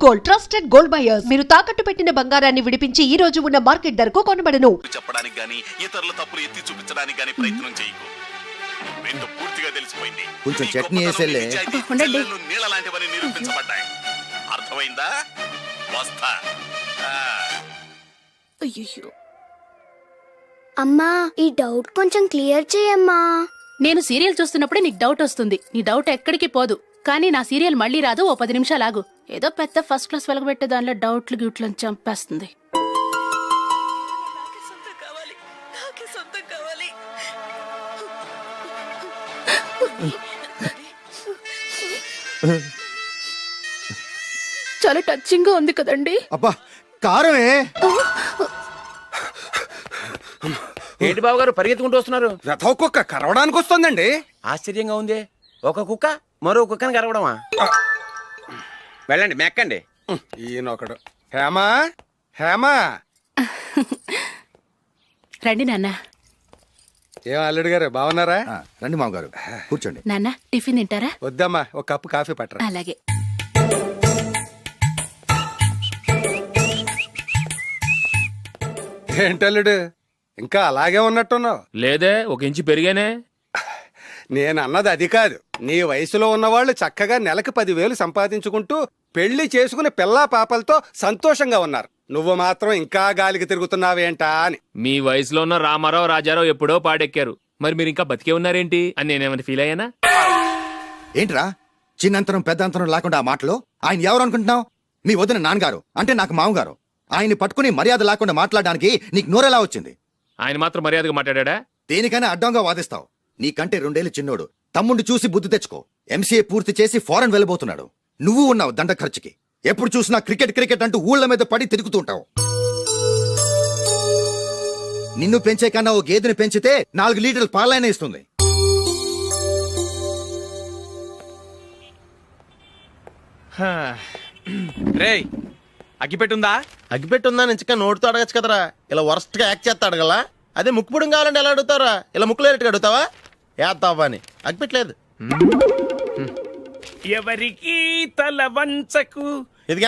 Gold, trusted gold buyers. మీరు తాకట్టు పెట్టిన బంగారాన్ని విడిపించి ఈ రోజు ఉన్న మార్కెట్ ధరకు కొనబడను. చెప్పడానికి గానీ ఇతరుల తప్పులు ఎత్తి చూపించడానికి గానీ ప్రయత్నం చేయకు. ఏంటో పూర్తిగా తెలిసిపోయింది. కొంచెం చట్నీ వేసేలే. నీళ్ళ లాంటివని నిరూపించబడ్డాయి. అర్థమైందా? వస్తా. అయ్యో అమ్మా, ఈ డౌట్ కొంచెం క్లియర్ చేయమ్మా. నేను సీరియల్ చూస్తున్నప్పుడే నీకు డౌట్ వస్తుంది. నీ డౌట్ ఎక్కడికి పోదు. కానీ నా సీరియల్ మళ్ళీ రాదు. ఓ 10 నిమిషాలు ఆగు. ఏదో పెద్ద ఫస్ట్ క్లాస్ వెలగబెట్టే దానిలో డౌట్లు గ్యూట్లను చంపేస్తుంది. చాలా టచింగ్ గా ఉంది కదండి. అబ్బా కారమే. ఏంటి బాబు గారు పరిగెత్తుకుంటూ వస్తున్నారు? రథం కుక్క కరవడానికి వస్తుందండి. ఆశ్చర్యంగా ఉంది. ఒక కుక్క మరో కుక్కని కరవడమా? వెళ్ళండి మెక్కండి. ఈయనొకడు. హేమా హేమా, రండి నాన్న. ఏం అల్లుడు గారు బాగున్నారా? రండి మామగారు కూర్చోండి. నాన్న టిఫిన్ తింటారా? వద్దమ్మా, ఒక కప్పు కాఫీ పట్టరా. అలాగే. ఏంటల్లుడు ఇంకా అలాగే ఉన్నట్టున్నావు? లేదే, 1 ఇంచు పెరిగానే. నేను అన్నది అది కాదు. నీ వయసులో ఉన్నవాళ్ళు చక్కగా నెలకు 10,000 సంపాదించుకుంటూ పెళ్లి చేసుకుని పిల్లా పాపలతో సంతోషంగా ఉన్నారు. నువ్వు మాత్రం ఇంకా గాలికి తిరుగుతున్నావేంటా అని. మీ వయసులో ఉన్న రామారావు రాజారావు ఎప్పుడో పాడెక్కారు. మరి మీరు ఇంకా బతికే ఉన్నారేంటి అని నేనేమైనా ఫీల్ అయ్యానా? ఏంట్రా చిన్నంతరం పెద్దంతరం లేకుండా ఆ మాటలు? ఆయన ఎవరు అనుకుంటున్నావు? మీ వదిన నాన్నగారు, అంటే నాకు మామగారు. ఆయన్ని పట్టుకుని మర్యాద లేకుండా మాట్లాడడానికి నీకు నోరెలా వచ్చింది? ఆయన మాత్రం మర్యాదగా మాట్లాడా? దేనికైనా అడ్డంగా వాదిస్తావు. నీకంటే 2 ఏళ్లు చిన్నోడు. తమ్ముడు చూసి బుద్ధి తెచ్చుకో. ఎంసీఏ పూర్తి చేసి ఫారెన్ వెళ్ళబోతున్నాడు. నువ్వు ఉన్నావు దండ ఖర్చుకి. ఎప్పుడు చూసినా క్రికెట్ క్రికెట్ అంటూ ఊళ్ళ మీద పడి తిరుగుతుంటావు. నిన్ను పెంచే కన్నా ఓ గేదెని పెంచితే 4 లీటర్ల పాలైనా ఇస్తుంది. రేయ్, అగ్గిపెట్టుందా? అగ్గిపెట్టుందా నుంచి నోటితో అడగచ్చు కదరా. ఇలా వరస్ట్ గా యాక్ట్ చేస్తా అడగలా. అదే ముక్కుపుడం కావాలంటే ఎలా అడుగుతారా? ఇలా ముక్కులేటట్టు అడుగుతావా? ఏత్తావా అని. అగ్గిపెట్టలేదు. ఎవరికి తల వంచకు. ఇది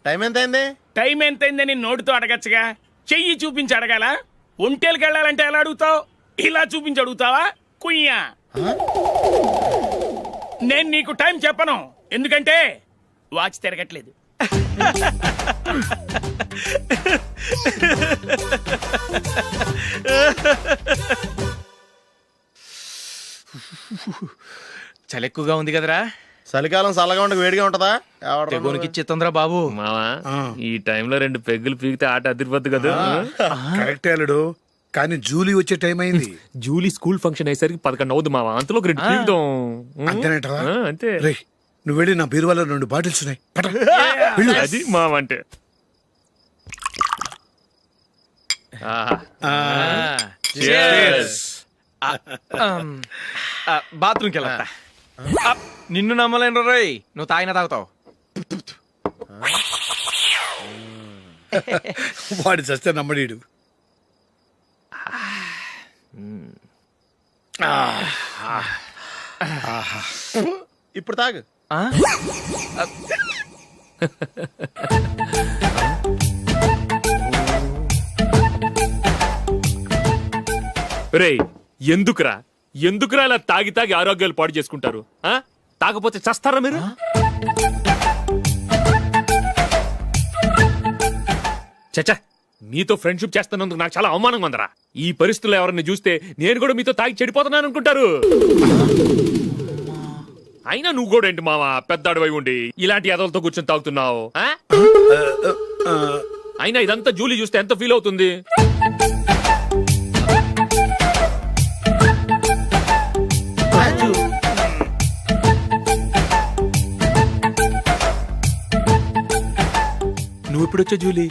టైం ఎంత అయింది? టైం ఎంతైందని నోటితో అడగచ్చుగా. చెయ్యి చూపించి అడగాల? ఒంటేలకు వెళ్ళాలంటే ఎలా అడుగుతావు? ఇలా చూపించి అడుగుతావా? కుయ్యా. నేను నీకు టైం చెప్పను, ఎందుకంటే వాచ్ తిరగట్లేదు. చలి ఎక్కువగా ఉంది కదరా. చలికాలం చల్లగా ఉండక వేడిగా ఉంటదా? తెగోనికి తొందర బాబు. మావా, ఈ టైంలో 2 పెగ్గులు పీకితే ఆట అదిరిపోద్దు కదా. కరెక్ట్ అల్లుడు, కానీ జూలీ వచ్చే టైం అయింది. జూలీ స్కూల్ ఫంక్షన్ అయ్యేసరికి 11 అవుద్ది మావా. అంతలో 2 పీకుతాం. అంతే. నువ్వు వెళ్ళి నా బీరువాలో 2 బాటిల్స్ ఉన్నాయి. అది మావ అంటే. బాత్రూమ్కి వెళ్ళా. నిన్ను నమ్మలేను రోయ్, నువ్వు తాగినా తాగుతావు. వాడి చస్తే నమ్మడీడు. ఇప్పుడు తాగు. రేయ్, ఎందుకురా ఇలా తాగి తాగి ఆరోగ్యాలు పాడు చేసుకుంటారు? తాగపోతే చస్తారా మీరు? చచ్చా, మీతో ఫ్రెండ్షిప్ చేస్తున్నందుకు నాకు చాలా అవమానంగా ఉందరా. ఈ పరిస్థితుల్లో ఎవరిని చూస్తే నేను కూడా మీతో తాగి చెడిపోతున్నాను అనుకుంటారు. అయినా నువ్వు కూడా ఏంటి మావా, పెద్ద అడవై ఉండి ఇలాంటి ఎదలతో కూర్చొని తాగుతున్నావు? అయినా ఇదంతా జూలీ చూస్తే ఎంత ఫీల్ అవుతుంది? నువ్వు ఎప్పుడొచ్చా జూలీ?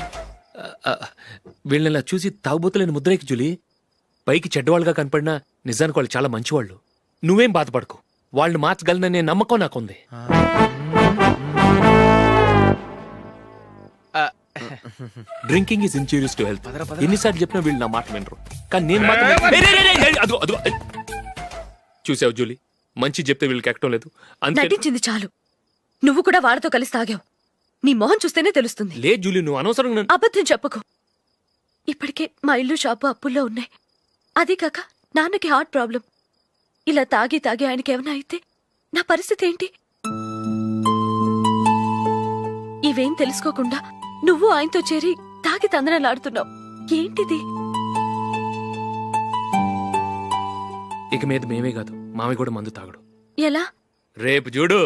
వీళ్ళని చూసి తాగుబోతులేని ముద్రేకి జూలీ. పైకి చెడ్డవాళ్ళుగా కనపడినా నిజానికి వాళ్ళు చాలా మంచివాళ్ళు. నువ్వేం బాధపడకు, వాళ్ళని మార్చగలననే నమ్మకం నాకుంది. Drinking is injurious to health. ఎన్నిసార్లు చెప్పినా వీళ్ళు నా మాట వినరు. కానీ నేను మాత్రం చూసావు జూలీ, మంచి చెప్తే వీళ్ళకి ఎక్కడం లేదు. నటించింది చాలు. నువ్వు కూడా వాడితో కలిసి తాగావు. నీ మొహం చూస్తేనే తెలుస్తుంది. లే జూలీ, నువ్వు అనవసరంగా నన్ను- అబద్ధం చెప్పకు. ఇప్పటికే మా ఇల్లు షాపు అప్పుల్లో ఉన్నాయి. అదే కాక నాన్నకి హార్ట్ ప్రాబ్లం. ఇలా తాగి తాగి ఆయనకి ఏమైనా అయితే నా పరిస్థితి ఏంటి? ఇవేం తెలుసుకోకుండా నువ్వు ఆయనతో చేరి తాగి తందనలాడుతున్నావు. ఏంటిది? ఇక మీద మేమే కాదు, మామయ్య కూడా మందు తాగడు. ఎలా? రేపు చూడు.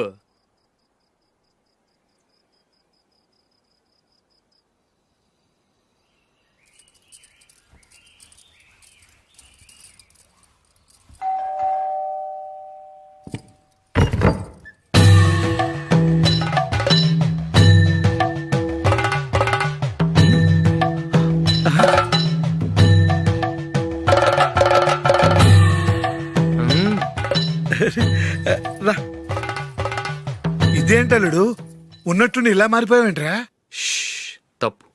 ఇదేంటలుడు ఉన్నట్టుండి ఇలా మారిపోయావేంట్రా? షష్, తప్పు.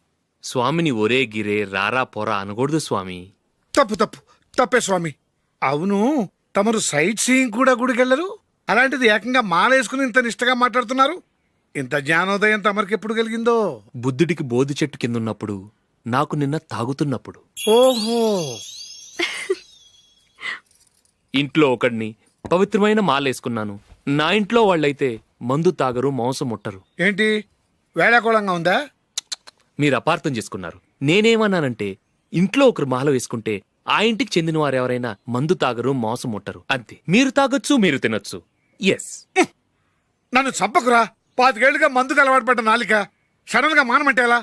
స్వామిని ఒరే గిరే రారా పోరా అనకూడదు స్వామి. తప్పు తప్పు తప్పే స్వామి. అవును, తమరు సైట్ సీయింగ్ కూడా గుడికెళ్లరు, అలాంటిది ఏకంగా మాలేసుకుని ఇంత నిష్టగా మాట్లాడుతున్నారు. ఇంత జ్ఞానోదయం తమరికి ఎప్పుడు కలిగిందో? బుద్ధుడికి బోధి చెట్టు కింద ఉన్నప్పుడు, నాకు నిన్న తాగుతున్నప్పుడు. ఓహో, ఇంట్లో ఒకడిని పవిత్రమైన మాలేసుకున్నాను. నా ఇంట్లో వాళ్ళైతే మందు తాగరు, మాంసం ముట్టరు. ఏంటి వేళాకోళంగా ఉందా? మీరు అపార్థం చేసుకున్నారు. నేనేమన్నానంటే, ఇంట్లో ఒకరు మాల వేసుకుంటే ఆ ఇంటికి చెందిన వారు ఎవరైనా మందు తాగరు, మాంసం ముట్టరు, అంతే. మీరు తాగొచ్చు, మీరు తినొచ్చు. ఎస్. నన్ను చంపకురా. 25 ఏళ్లుగా మందుకు అలవాటు పడ్డ నాలిక సడన్ గా మానమంటే ఎలా?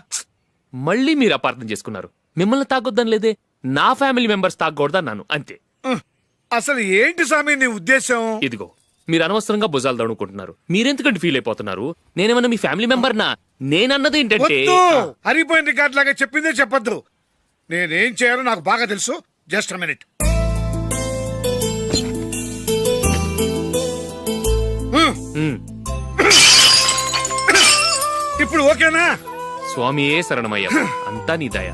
మళ్ళీ మీరు అపార్థం చేసుకున్నారు. మిమ్మల్ని తాగొద్దని లేదే, నా ఫ్యామిలీ మెంబర్స్ తాగకూడదన్నాను, అంతే. అసలు ఏంటి స్వామి నీ ఉద్దేశం? ఇదిగో, మీరు అనవసరంగా భుజాలు దడుకుంటున్నారు. మీరెందుకంటే ఫీల్ అయిపోతున్నారు? నేనేమన్నా మీ ఫ్యామిలీ మెంబర్నా? నేనన్నది ఏంటంటే, వద్దు, హరిపోయిన రికార్డ్ లాగా చెప్పిందే చెప్పొద్దు. నేనేం చేయాలో నాకు బాగా తెలుసు. Just a minute. ఇప్పుడు ఓకేనా? స్వామియే శరణమయ్య, అంతా నీ దయ.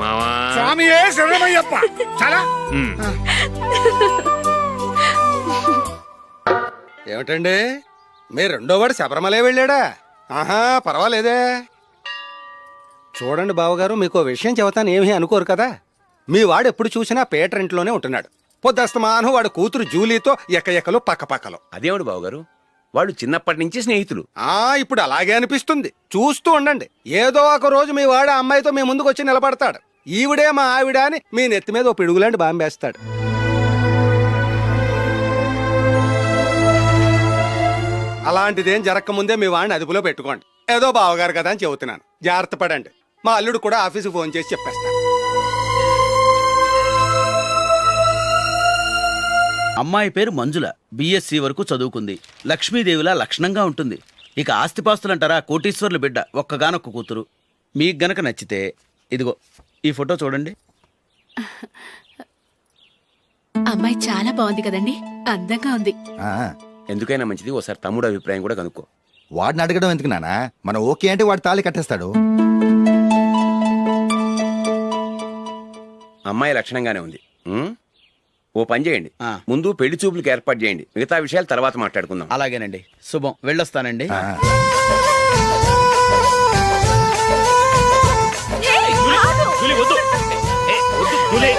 మావా, స్వామియే శరణమయ్యప్ప. చాలా ఉమ్. ఏమిటండి, మీ రెండోవాడు శబరిమలే వెళ్ళాడా? ఆహా, పర్వాలేదే. చూడండి బావగారు, మీకు ఓ విషయం చెబుతాను, ఏమీ అనుకోరు కదా. మీ వాడు ఎప్పుడు చూసినా పేటర్ ఇంట్లోనే ఉంటున్నాడు. పొద్దస్తమానం వాడు కూతురు జూలీతో ఎక్కలు పక్కపక్కలు. అదేమిటి బావగారు, వాళ్ళు చిన్నప్పటి నుంచి స్నేహితులు. ఇప్పుడు అలాగే అనిపిస్తుంది. చూస్తూ ఉండండి, ఏదో ఒక రోజు మీ వాడు ఆ అమ్మాయితో మీ ముందుకు వచ్చి నిలబడతాడు. ఈవిడే మా ఆవిడ అని మీ నెత్తి మీద ఓ పిడుగులాంటి బాంబేస్తాడు. అలాంటిదేం జరగకముందే మీ వాడిని అదుపులో పెట్టుకోండి. ఏదో బావగారు కదా అని చెబుతున్నాను, జాగ్రత్త పడండి. మా అల్లుడు కూడా ఆఫీసుకు ఫోన్ చేసి చెప్పేస్తాను. అమ్మాయి పేరు మంజుల, బిఎస్సి వరకు చదువుకుంది. లక్ష్మీదేవిలా లక్షణంగా ఉంటుంది. ఇక ఆస్తిపాస్తులంటారా, కోటీశ్వర్లు బిడ్డ, ఒక్కగానొక్క కూతురు. మీకు గనక నచ్చితే ఇదిగో ఈ ఫోటో చూడండి. అమ్మాయి చాలా బాగుంది కదండి, అందంగా ఉంది. ఎందుకైనా మంచిది ఓసారి తమ్ముడు అభిప్రాయం కూడా కనుక్కో. వాడిని అడగడం ఎందుకు నానా? మనం ఓకే అంటే వాడు తాళి కట్టేస్తాడు. అమ్మాయి లక్షణంగానే ఉంది. ఓ పని చేయండి, ముందు పెళ్లి చూపులకు ఏర్పాటు చేయండి. మిగతా విషయాలు తర్వాత మాట్లాడుకుందాం. అలాగేనండి, శుభం, వెళ్ళొస్తానండి. జూలీ, వద్దు. ఏ, వద్దు, జూలీ.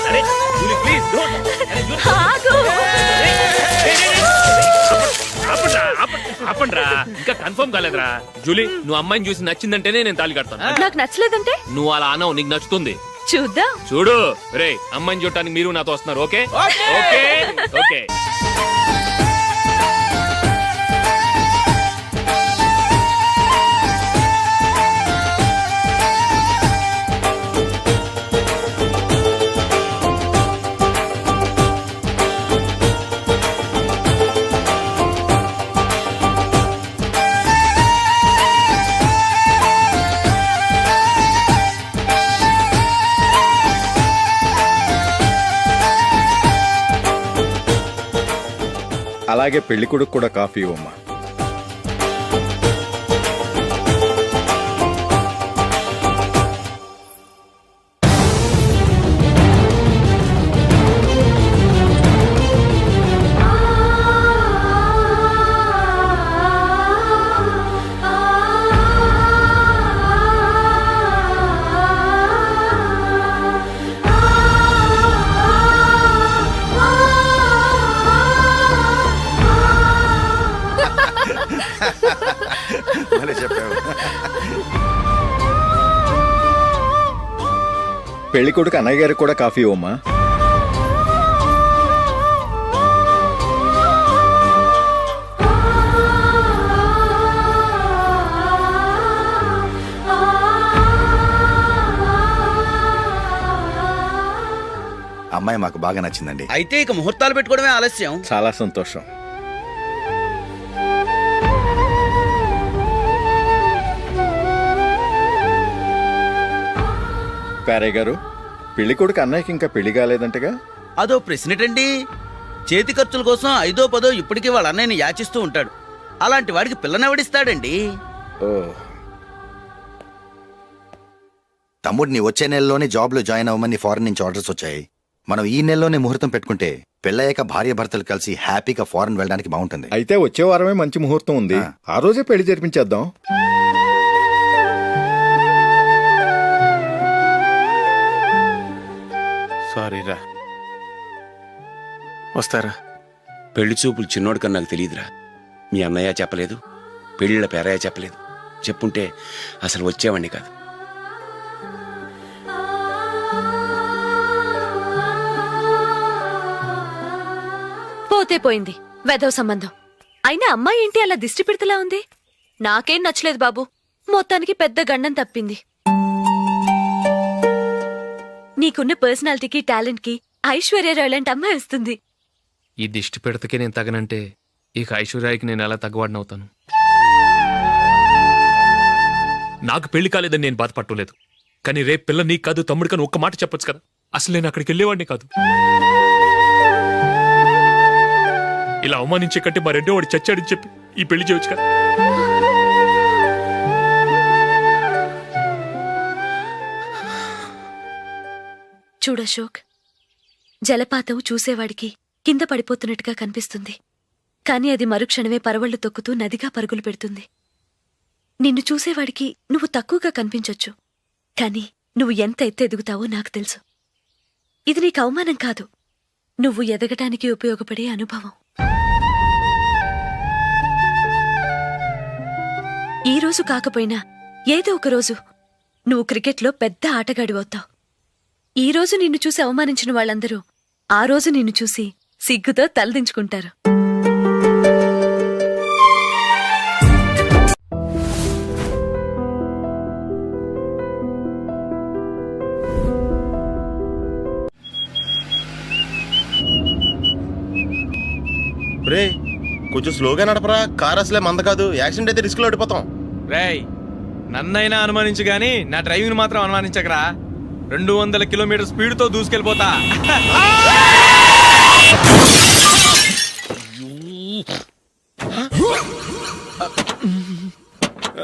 అరే, జూలీ, ప్లీజ్, don't. అరే, జూలీ. ఆపండ్రా, ఇంకా కన్ఫర్మ్ కాలేదురా. జూలీ, నువ్వు అమ్మాయిని చూసి నచ్చిందంటేనే నేను తాళి కడతాను. నాకు నచ్చలేదంటే నువ్వు అలా అనవు, నీకు నచ్చుతుంది. చూద్దాం. చూడు రే, అమ్మాయిని చూడటానికి మీరు నాతో వస్తున్నారు. Okay okay okay. అలాగే పెళ్లి కొడుకు కూడా కాఫీ ఇవ్వమ్మా. పెళ్లి కొడుకు అన్నయ్య గారికి కూడా కాఫీ ఇవ్వమ్మా. అమ్మాయి మాకు బాగా నచ్చిందండి. అయితే ఇక ముహూర్తాలు పెట్టుకోవడమే ఆలస్యం. చాలా సంతోషం. పేరయ్య గారు, పెళ్లి కొడుకు అన్నయ్యకి ఇంకా పెళ్లి కాలేదంటగా? అదో ప్రశ్నటండి. చేతి ఖర్చుల కోసం 5ో 10 ఇప్పటికీ వాళ్ళ అన్నయ్యని యాచిస్తూ ఉంటాడు. అలాంటి వాడికి పిల్లనెవడిస్తాడండి? ఓ, తమ్ముడిని వచ్చే నెలలోనే జాబ్ లో జాయిన్ అవ్వమని ఫారెన్ నుంచి ఆర్డర్స్ వచ్చాయి. మనం ఈ నెలలోనే ముహూర్తం పెట్టుకుంటే పెళ్ళయ్యాక భార్య భర్తలు కలిసి హ్యాపీగా ఫారెన్ వెళ్ళడానికి బాగుంటుంది. అయితే వచ్చే వారమే మంచి ముహూర్తం ఉంది. ఆ రోజే పెళ్లి జరిపించేద్దాం. సారీరా, వస్తారా? పెళ్లి చూపులు చిన్నోడు కన్నా నాకు తెలియదురా. మీ అన్నయ్య చెప్పలేదు, పెళ్ళిళ్ళ పేరయ్య చెప్పలేదు. చెప్పుంటే అసలు వచ్చేవాడిని కాదు. పోతే పోయింది వెధవ సంబంధం. అయినా అమ్మాయి ఏంటి అలా దిష్టి పెడతలా ఉంది? నాకేం నచ్చలేదు బాబు. మొత్తానికి పెద్ద గండం తప్పింది. నీకున్న పర్సనాలిటీకి టాలెంట్ కి ఐశ్వర్యరాయ్ లాంటి అమ్మాయి వస్తుంది. ఈ దిష్టి పెడతకే నేను తగనంటే ఇక ఐశ్వర్యానికి నేను ఎలా తగ్గవాడినవుతాను? నాకు పెళ్లి కాలేదని నేను బాధపట్టలేదు, కానీ రేపు పిల్ల నీకు కాదు తమ్ముడు కానీ ఒక్క మాట చెప్పొచ్చు కదా. అసలు నేను అక్కడికి వెళ్ళేవాడిని కాదు. ఇలా అవమానించే కంటే మా రెండో వాడు చచ్చాడని చెప్పి ఈ పెళ్లి చేయొచ్చు కదా. చూడశోక్, జలపాతం చూసేవాడికి కింద పడిపోతున్నట్టుగా కనిపిస్తుంది, కాని అది మరుక్షణమే పరవళ్లు తొక్కుతూ నదిగా పరుగులు పెడుతుంది. నిన్ను చూసేవాడికి నువ్వు తక్కువగా కనిపించొచ్చు, కాని నువ్వు ఎంత ఎత్తు ఎదుగుతావో నాకు తెలుసు. ఇది నీకు అవమానం కాదు, నువ్వు ఎదగటానికి ఉపయోగపడే అనుభవం. ఈ రోజు కాకపోయినా ఏదో ఒక రోజు నువ్వు క్రికెట్లో పెద్ద ఆటగాడివవుతావు. ఈ రోజు నిన్ను చూసి అవమానించిన వాళ్ళందరూ ఆ రోజు నిన్ను చూసి సిగ్గుతో తలదించుకుంటారు. రే, కొంచెం స్లోగా నడపరా. కార్ అసలే మంద కాదు. యాక్సిడెంట్ అయితే రిస్క్ లో ఓడిపోతాం. రేయ్, నన్నైనా అనుమానించు గాని నా డ్రైవింగ్ మాత్రం అనుమానించకరా. 200 కిలోమీటర్ స్పీడ్ తో దూసుకెళ్ళిపోతా.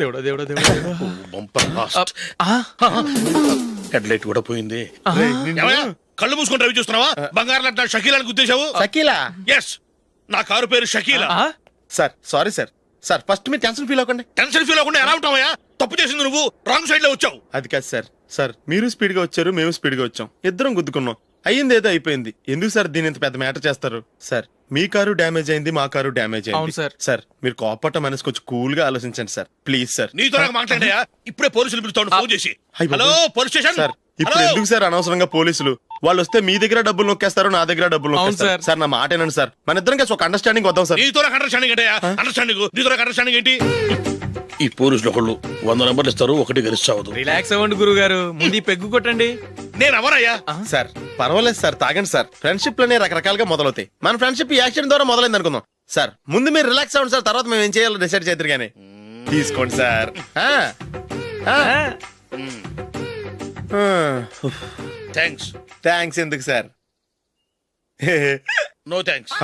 దేవుడా దేవుడా దేవుడా, హెడ్ లైట్ కూడా పోయింది. కళ్ళు మూసుకొని రవి చూస్తున్నావా? బంగారం లాంటి షకీలాని గుద్దేశావు. షకీలా? ఎస్, నా కారు పేరు Shakeela. Sir sorry sir. Sir first మీరు టెన్షన్ ఫీల్ అవ్వకండి. టెన్షన్ ఫీల్ అవ్వకుండా ఎలా ఉంటావా? తప్పు చేసింది నువ్వు, రాంగ్ సైడ్ లో వచ్చావు. అది కాదు సార్. సార్ మీరు స్పీడ్ గా వచ్చారు, మేము స్పీడ్ గా వచ్చాం, ఇద్దరం గుద్దుకున్నాం. అయ్యింది ఏదో అయిపోయింది. ఎందుకు సార్ దీని ఇంత పెద్ద మ్యాటర్ చేస్తారు? సార్ మీ కారు డ్యామేజ్ అయింది, మా కారు డ్యామేజ్ అయింది. సార్. సార్ మీరు కోపట్ట మనసు కొంచెం కూల్ గా ఆలోచించండి సార్, ప్లీజ్ సార్. నీతో నాకు మాట్లాడాయా? ఇప్పుడే పోలీసులు పిలుస్తాను, ఫోన్ చేసి. Hello police station. సార్ ఇప్పుడు ఎందుకు సార్ అనవసరంగా పోలీసులు? వాళ్ళు వస్తే మీ దగ్గర డబ్బులు నొక్కేస్తారు, నా దగ్గర డబ్బులు నొక్కేస్తారు. సార్ నా మాట ఏనండి సార్, మన ఇద్దరం కలిసి ఒక అండర్స్టాండింగ్ వద్దాం సార్. నీతో నాకు అండర్స్టాండింగ్ అంటే అండర్స్టాండింగ్, నీతో నాకు అండర్స్టాండింగ్ ఏంటి? ఈ పోలీసులు ఒకళ్ళు 100 నెంబర్లు ఇస్తారు, ఒకటి గెలుస్తావు. రిలాక్స్ అవ్వండి గురువు గారు, ముందు ఈ పెగ్గు కొట్టండి. నేను ఎవరయ్యా? సార్ పర్వాలేదు సార్, తాగండి సార్. ఫ్రెండ్షిప్ లోనే రకరకాలుగా మొదలవుతాయి. మన ఫ్రెండ్షిప్ ఈ యాక్సిడెంట్ ద్వారా మొదలైంది అనుకుందాం. సార్ ముందు మీరు రిలాక్స్ అవ్వండి సార్, తర్వాత మేము ఏం చేయాలో డిసైడ్ చేద్దరు గానీ. తీసుకోండి సార్. థ్యాంక్స్. థ్యాంక్స్ ఎందుకు సార్? No thanks.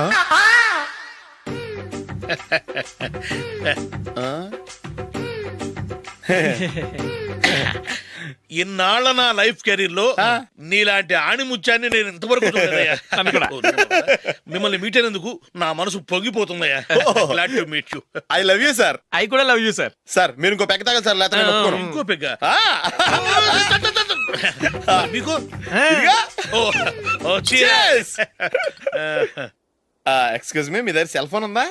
ఇన్నాళ్ళ నా లైఫ్ కెరీర్ లో నీలాంటి ఆణిముత్యాన్ని నేను ఇంతవరకు చూడలేదయ్యా. మిమ్మల్ని మీట్ అయినందుకు నా మనసు పొంగిపోతుందయ్యా. Glad to meet you. I love you sir. I కూడా లవ్ యూ సార్. సార్ మీరు ఇంకో పెగ్గ తాగాలి సార్, లేకపోతే నేను ఒప్పుకోను. ఇంకో పెగ్గ మీకు? ఎక్స్క్యూజ్ మీ, మీ దగ్గర సెల్ ఫోన్ ఉందా?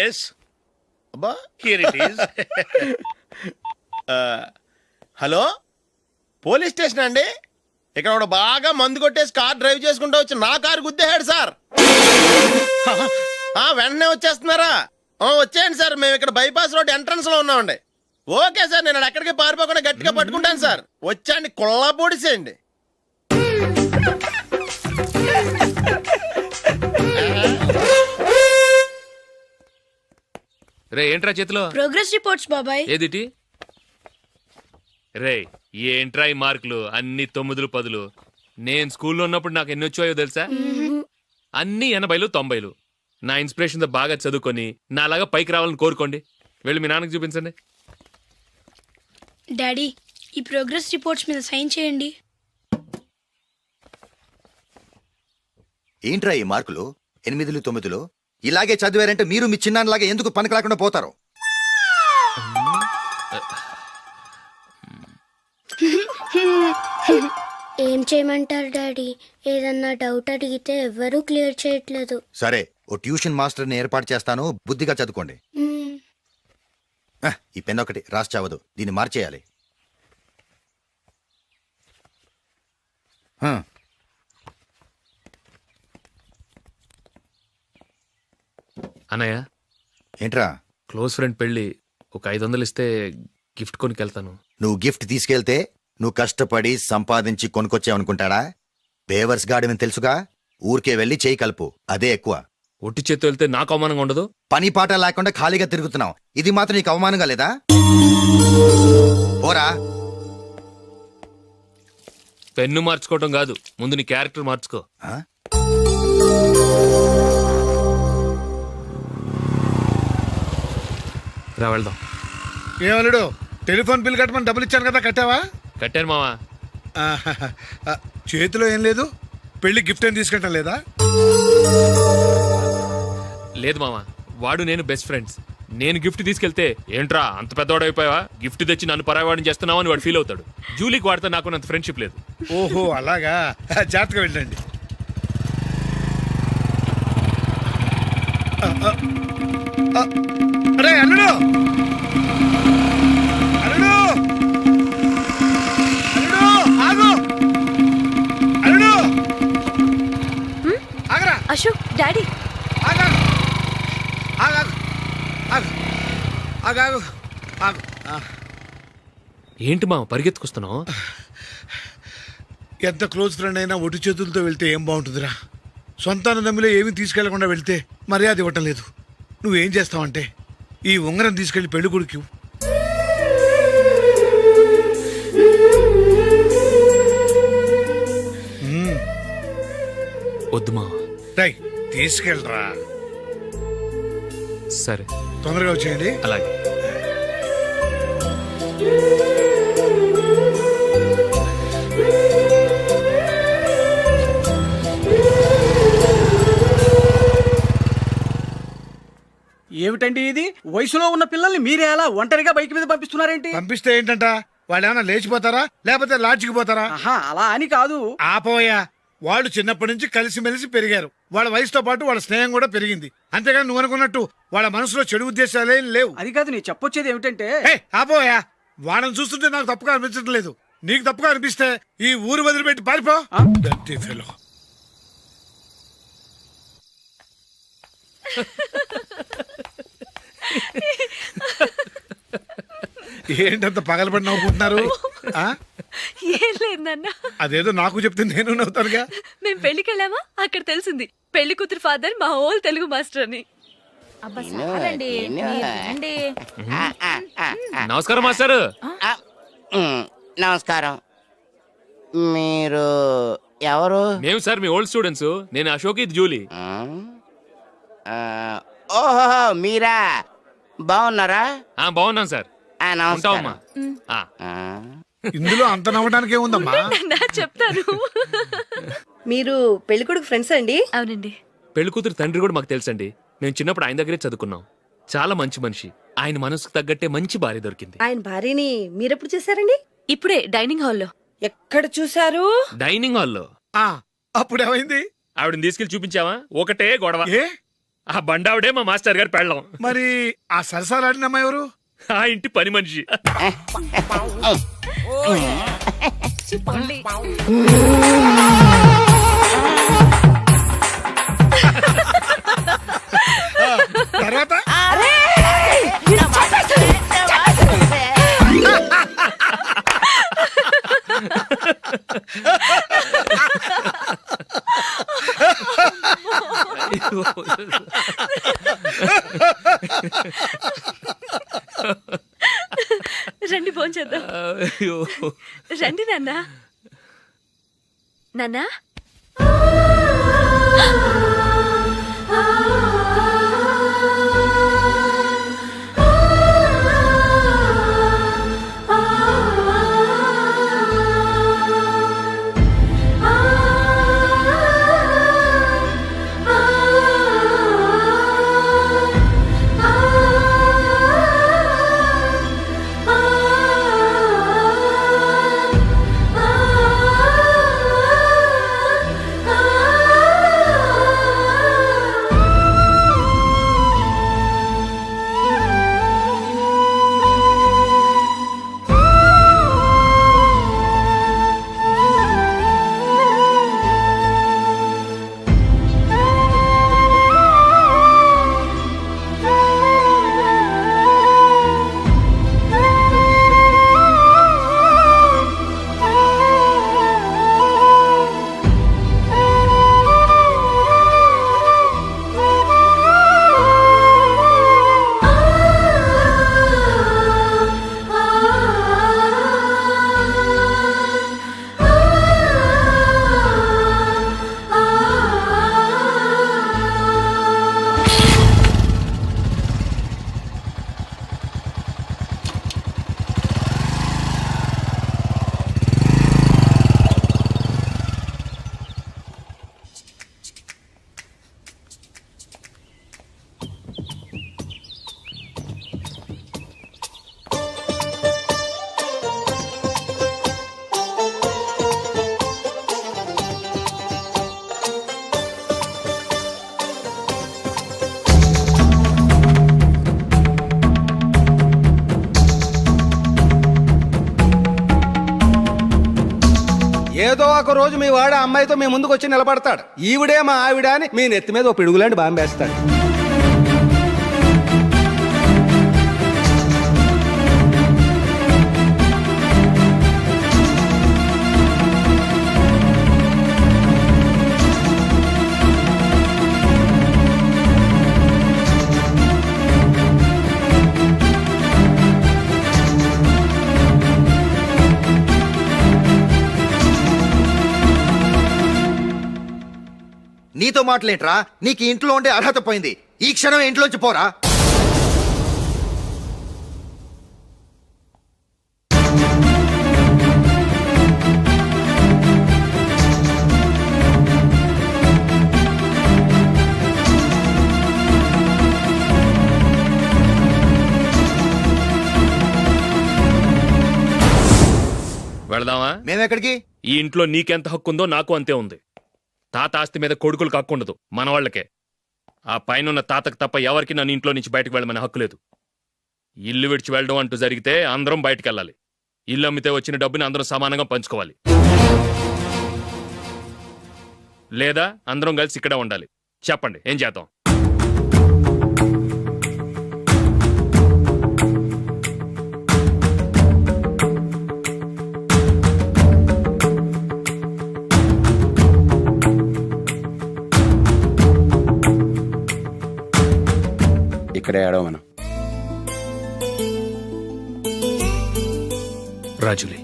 ఎస్, అబ్బా here it is. Hello police station అండి. ఇక్కడ ఒకడు బాగా మందు కొట్టేసి కార్ డ్రైవ్ చేసుకుంటూ వచ్చి నా కారు గుద్దేశాడు సార్. వెంటనే వచ్చేస్తున్నారా? వచ్చేయండి సార్, మేము ఇక్కడ బైపాస్ రోడ్ ఎంట్రన్స్ లో ఉన్నామండి. ఓకే సార్, నేను ఎక్కడికి పారిపోకుండా గట్టిగా పట్టుకుంటాను సార్. వచ్చాండి, కుళ్ళా పొడిసేయండి. రే ఏంట్రా చేతిలో? ప్రోగ్రెస్ రిపోర్ట్స్ బాబాయ్. ఏదిటి? రే ఏంట్రా ఈ మార్కులు అన్ని 9, 10? నేను స్కూల్లో ఉన్నప్పుడు నాకు ఎన్ని వచ్చాయో తెలుసా? అన్ని 80, 90. నా ఇన్స్పిరేషన్ తో బాగా చదువుకొని నాలాగా పైకి రావాలని కోరుకోండి. వెళ్ళి మీ నాన్నకి చూపించండి. డాడీ, ఈ ప్రోగ్రెస్ రిపోర్ట్స్ మీద సైన్ చేయండి. ఏంట్రా ఈ మార్కులు 8, 9? ఇలాగే చదివారంటే మీరు మీ చిన్నాన్నలాగా ఎందుకు పనికి రాకుండా పోతారు? ఏం చేయమంటారు డాడీ? ఏదన్నా డౌట్ అడిగితే ఎవ్వరూ క్లియర్ చేయట్లేదు. సరే, ఓ ట్యూషన్ మాస్టర్ని ఏర్పాటు చేస్తాను, బుద్ధిగా చదువుకోండి. ఈ పెన్ ఒకటి రాసి చావదు, దీన్ని మార్చేయాలి. అన్నయ్య, ఏంట్రా? క్లోజ్ ఫ్రెండ్ పెళ్లి, ఒక 500 ఇస్తే గిఫ్ట్ కొనికెళ్తాను. నువ్వు గిఫ్ట్ తీసుకెళ్తే నువ్వు కష్టపడి సంపాదించి కొనుక్కొచ్చావనుకుంటాడా? బేవర్స్ గాడిని తెలుసుగా, ఊరికే వెళ్ళి చేయి కలుపు, అదే ఎక్కువ. ఒట్టి చేత్తో వెళ్తే నాకు అవమానంగా ఉండదు? పని పాట లేకుండా ఖాళీగా తిరుగుతున్నావు, ఇది మాత్రం నీకు అవమానంగా లేదా? పోరా. పెన్ను మార్చుకోవటం కాదు, ముందు నీ క్యారెక్టర్ మార్చుకో. రా వెళ్దాం. ఏమలుడు, టెలిఫోన్ బిల్ కట్టమని డబ్బులు ఇచ్చాను కదా, కట్టావా? కట్టాను మావా. చేతిలో ఏం లేదు, పెళ్లి గిఫ్ట్ ఏం తీసుకుంటాం లేదా? లేదు మావా, వాడు నేను బెస్ట్ ఫ్రెండ్స్. నేను గిఫ్ట్ తీసుకెళ్తే ఏంట్రా అంత పెద్దవాడు అయిపోయావా, గిఫ్ట్ తెచ్చి నన్ను పరాయవాడిని చేస్తున్నావు అని వాడు ఫీల్ అవుతాడు. జూలీకి వాడితే నాకు అంత ఫ్రెండ్షిప్ లేదు. ఓహో అలాగా, జాగ్రత్తగా వెళ్ళండి. అరే అల్లుడు, అల్లుడు, అల్లుడు, ఆగు, అల్లుడు, ఆగరా. అశోక్, డాడీ. ఆగు, ఆగు, ఆగు, ఆగు, ఆగు. ఏంటి మావ పరిగెత్తుకొస్తున్నావు? ఎంత క్లోజ్ ఫ్రెండ్ అయినా ఒటి చేతులతో వెళ్తే ఏం బాగుంటుందిరా? సొంత నమ్మిలో ఏమీ తీసుకెళ్లకుండా వెళ్తే మర్యాద ఇవ్వటం లేదు. నువ్వేం చేస్తావంటే ఈ ఉంగరం తీసుకెళ్లి పెళ్లి కొడుకు వద్దు మావ. తీసుకెళ్ళరా. సరే, తొందరగా వచ్చేయండి. అలాగే. ఏమిటండి ఇది? వయసులో ఉన్న పిల్లల్ని మీరే అలా ఒంటరిగా బైక్ మీద పంపిస్తున్నారేంటి? పంపిస్తే ఏంటంట, వాళ్ళు ఏమైనా లేచిపోతారా లేకపోతే లాడ్జికి పోతారా? అలా అని కాదు. ఆపోయా, వాళ్ళు చిన్నప్పటి నుంచి కలిసిమెలిసి పెరిగారు. వాళ్ళ వయసుతో పాటు వాళ్ళ స్నేహం కూడా పెరిగింది. అంతేగాని నువ్వు అనుకున్నట్టు వాళ్ళ మనసులో చెడు ఉద్దేశాలేం లేవు. అది కాదు, నేను చెప్పొచ్చేది ఏమిటంటే. ఆపోయా, వాళ్ళని చూస్తుంటే నాకు తప్పుగా అనిపించడం లేదు. నీకు తప్పుగా అనిపిస్తే ఈ ఊరు వదిలిపెట్టి పారిపో. Dirty fellow. ఏంటంత పగలబడి నవ్వుకుంటున్నారు? ఏం లేదన్న, అదేదో నాకు చెప్తే నేను నవ్వుతానుగా. మేము పెళ్లికి వెళ్ళామా, అక్కడ తెలిసింది పెళ్లి కూతురు ఫాదర్ మా హోల్ తెలుగు మాస్టర్ అని. నమస్కారం మాస్టర్. నమస్కారం. మీరు ఎవరు? మేము సార్ మీ ఓల్డ్ స్టూడెంట్స్. నేను అశోక్, ఇది జూలీ. ఓహో, మీరా? బాగున్నారా? బాగున్నాను సార్. నమస్కారం. ఇందులో అంత నవ్వడానికి ఏముందమ్మా? చెప్తాను. మీరు పెళ్లి కొడుకు ఫ్రెండ్స్ అండి? అవునండి. పెళ్లి కూతురు తండ్రి కూడా మాకు తెలుసండి. మేము చిన్నప్పుడు ఆయన దగ్గరే చదువుకున్నాం. చాలా మంచి మనిషి. ఆయన మనసుకు తగ్గట్టే మంచి భార్య దొరికింది. ఆయన భార్యని మీరెప్పుడు చూసారండి? ఇప్పుడే డైనింగ్ హాల్లో. ఎక్కడ చూసారు? డైనింగ్ హాల్లో. అప్పుడు ఏమైంది? ఆవిడని తీసుకెళ్లి చూపించావా? ఒకటే గొడవ. ఆ బండావిడే మా మాస్టర్ గారు పెళ్ళం. మరి ఆ సరసాలాడిన అమ్మాయి ఎవరు? ఆ ఇంటి పని మనిషి. తర్వాత రండి భోంచేద్దాం. రండి నాన్న. నాన్నా ఏదో ఒక రోజు మీ వాడు ఆ అమ్మాయితో మీ ముందుకు వచ్చి నిలబడతాడు. ఈవిడే మా ఆవిడ అని మీ నెత్తి మీద ఓ పిడుగులాంటి బాంబేస్తాడు. నీతో మాటలేంట్రా? నీకు ఇంట్లో ఉండే అర్హత పోయింది. ఈ క్షణం ఇంట్లోంచి పోరా. వెళదామా? మేమెక్కడికి? ఈ ఇంట్లో నీకెంత హక్కు ఉందో నాకు అంతే ఉంది. తాత ఆస్తి మీద కొడుకులు కాకుండదు, మన వాళ్లకే. ఆ పైన తాతకు తప్ప ఎవరికి నన్ను ఇంట్లో నుంచి బయటకు వెళ్ళమనే హక్కు లేదు. ఇల్లు విడిచి వెళ్ళడం అంటూ జరిగితే అందరం బయటకు వెళ్ళాలి. ఇల్లు అమ్మితే వచ్చిన డబ్బుని అందరం సమానంగా పంచుకోవాలి. లేదా అందరం కలిసి ఇక్కడే ఉండాలి. చెప్పండి, ఏం చేద్దాం? ఇక్కడే ఆడవ మనం. రాజులే,